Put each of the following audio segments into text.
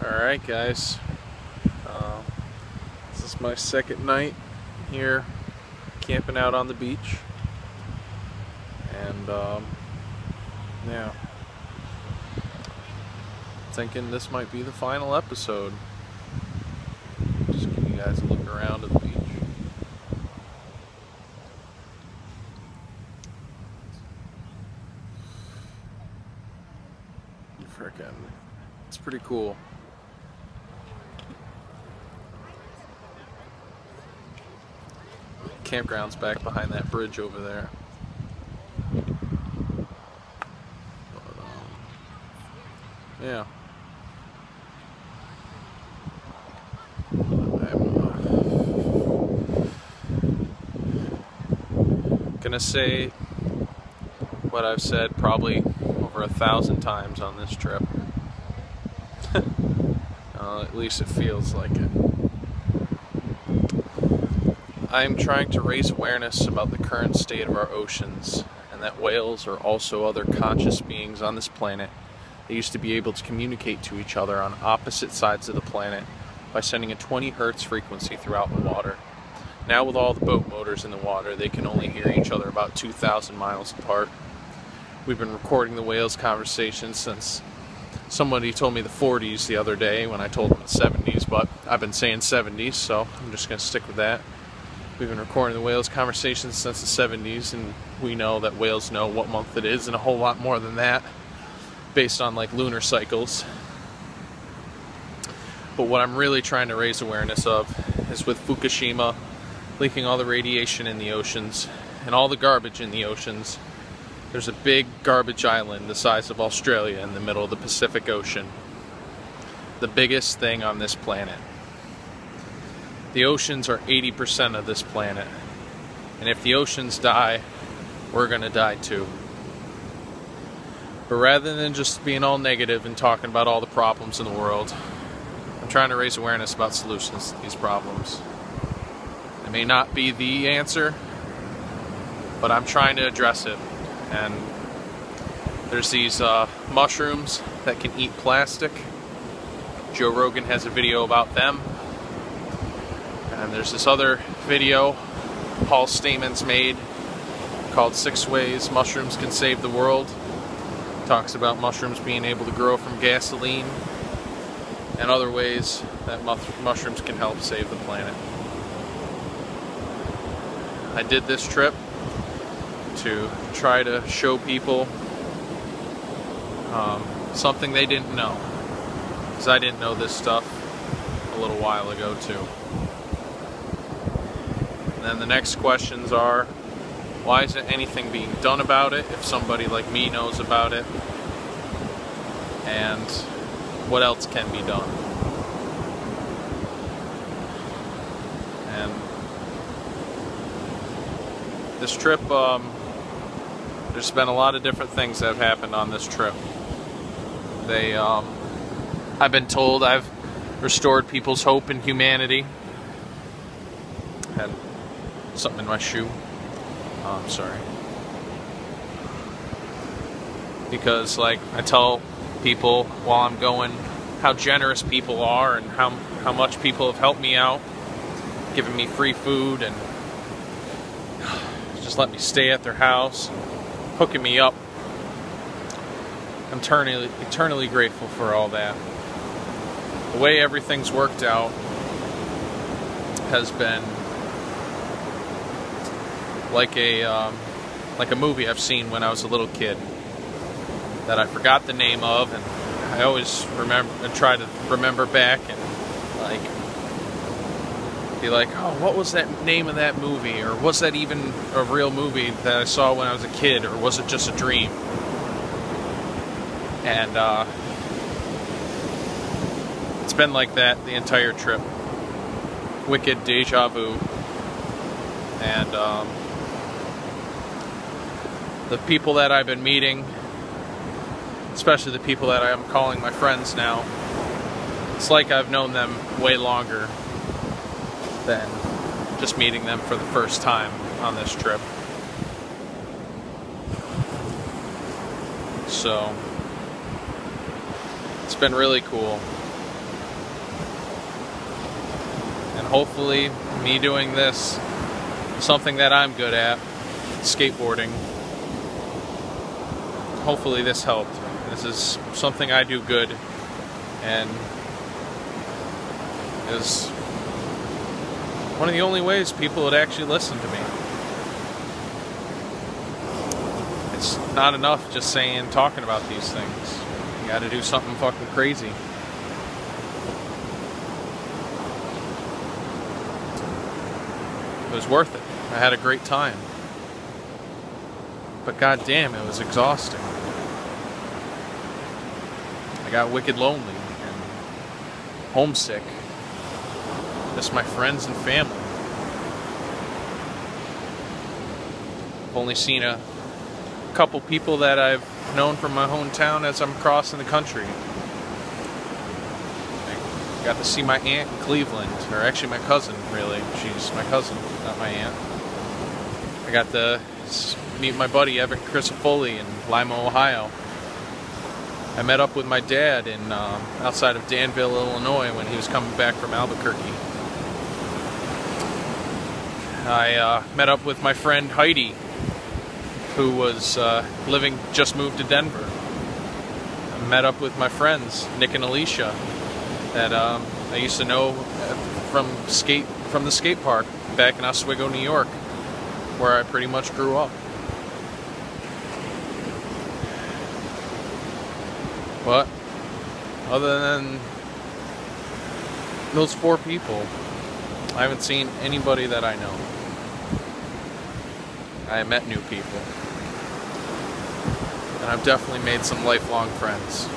Alright guys, this is my second night here camping out on the beach, and yeah, thinking this might be the final episode. Just give you guys a look around at the beach. Frickin', it's pretty cool. Campground's back behind that bridge over there. But, yeah. I'm gonna say what I've said probably over 1,000 times on this trip. At least it feels like it. I'm trying to raise awareness about the current state of our oceans, and that whales are also other conscious beings on this planet. They used to be able to communicate to each other on opposite sides of the planet by sending a 20 Hertz frequency throughout the water. Now with all the boat motors in the water, they can only hear each other about 2,000 miles apart. We've been recording the whales' conversations since somebody told me the 40s the other day when I told them the 70s, but I've been saying 70s, so I'm just going to stick with that. We've been recording the whales' conversations since the 70s, and we know that whales know what month it is and a whole lot more than that based on like lunar cycles. But what I'm really trying to raise awareness of is with Fukushima leaking all the radiation in the oceans and all the garbage in the oceans. There's a big garbage island the size of Australia in the middle of the Pacific Ocean. The biggest thing on this planet. The oceans are 80% of this planet. And if the oceans die, we're gonna die too. But rather than just being all negative and talking about all the problems in the world, I'm trying to raise awareness about solutions to these problems. It may not be the answer, but I'm trying to address it. And there's these mushrooms that can eat plastic. Joe Rogan has a video about them. And there's this other video Paul Stamen's made called 6 Ways Mushrooms Can Save the World. Talks about mushrooms being able to grow from gasoline and other ways that mushrooms can help save the planet. I did this trip to try to show people something they didn't know, because I didn't know this stuff a little while ago too. And then the next questions are, why isn't anything being done about it if somebody like me knows about it? And what else can be done? And this trip, there's been a lot of different things that have happened on this trip. I've been told I've restored people's hope in humanity. Had something in my shoe. Oh, I'm sorry. Because, like, I tell people while I'm going how generous people are and how much people have helped me out, giving me free food and just let me stay at their house, hooking me up. I'm eternally grateful for all that. The way everything's worked out has been like a movie I've seen when I was a little kid that I forgot the name of, and I always try to remember back and like be like, oh, what was that name of that movie, or was that even a real movie that I saw when I was a kid, or was it just a dream? And it's been like that the entire trip. Wicked deja vu. And the people that I've been meeting, especially the people that I'm calling my friends now, it's like I've known them way longer than just meeting them for the first time on this trip. So it's been really cool. hopefully me doing this, something that I'm good at, skateboarding, hopefully this helped. This is something I do good, and is one of the only ways people would actually listen to me. It's not enough just talking about these things. You gotta do something fucking crazy. It was worth it. I had a great time. But goddamn, it was exhausting. I got wicked lonely and homesick. Just my friends and family. I've only seen a couple people that I've known from my hometown as I'm crossing the country. I got to see my aunt in Cleveland, or actually my cousin, really. She's my cousin, not my aunt. I got to meet my buddy Evan Crisafoli in Lima, Ohio. I met up with my dad in outside of Danville, Illinois, when he was coming back from Albuquerque. I met up with my friend Heidi, who was just moved to Denver. I met up with my friends Nick and Alicia that I used to know from the skate park back in Oswego, New York, where I pretty much grew up. But other than those 4 people, I haven't seen anybody that I know. I met new people, and I've definitely made some lifelong friends.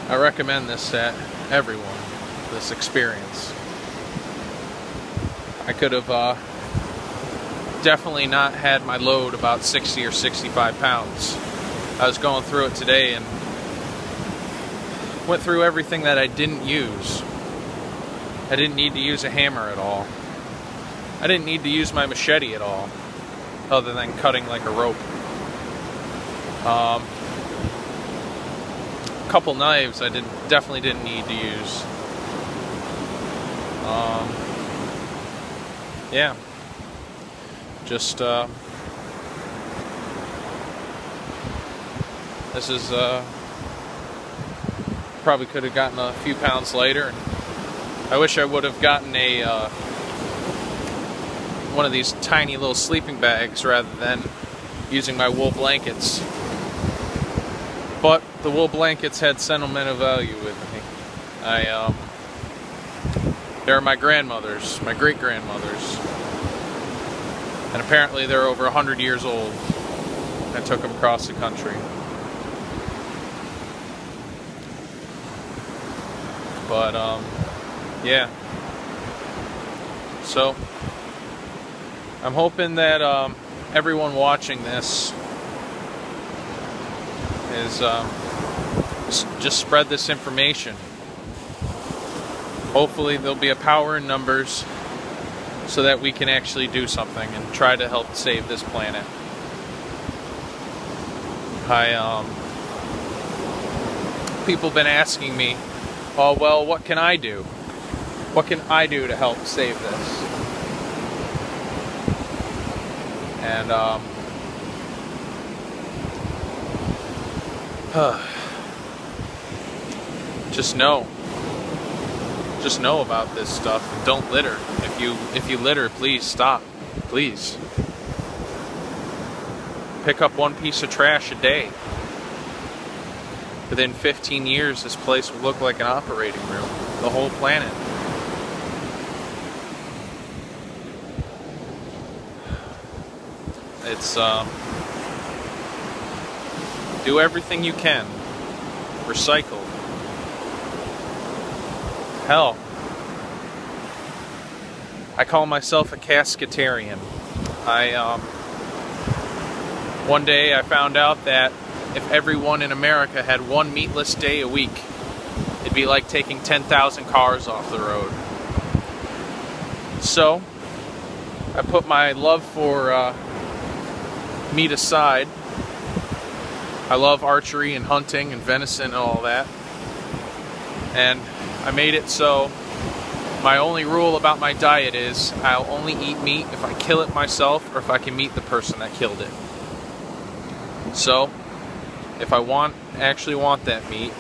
I recommend this to everyone, this experience. I could have definitely not had my load about 60 or 65 pounds. I was going through it today and went through everything that I didn't use. I didn't need to use a hammer at all. I didn't need to use my machete at all, other than cutting like a rope. A couple knives I definitely didn't need to use. Yeah. Just, this is, probably could have gotten a few pounds lighter. I wish I would have gotten one of these tiny little sleeping bags rather than using my wool blankets. But the wool blankets had sentimental value with me. They're my grandmother's, my great-grandmother's. And apparently they're over 100 years old. I took them across the country. But, yeah. So, I'm hoping that everyone watching this is just spread this information. Hopefully there'll be a power in numbers so that we can actually do something and try to help save this planet. People have been asking me, oh, well, what can I do? What can I do to help save this? And, just know about this stuff. Don't litter. If you litter, please stop. Please. Pick up 1 piece of trash a day. Within 15 years, this place will look like an operating room. The whole planet. It's, do everything you can. Recycle. Hell, I call myself a cascatarian. One day I found out that if everyone in America had 1 meatless day a week, it'd be like taking 10,000 cars off the road. So, I put my love for meat aside, I love archery and hunting and venison and all that. And I made it so my only rule about my diet is I'll only eat meat if I kill it myself or if I can meet the person that killed it. So, if I actually want that meat,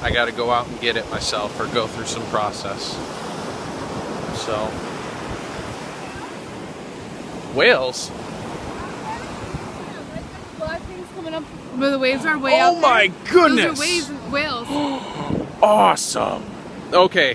I gotta go out and get it myself or go through some process. So, whales? Black things coming up where the waves are way out there. Oh my goodness! Those are whales. Awesome! Okay.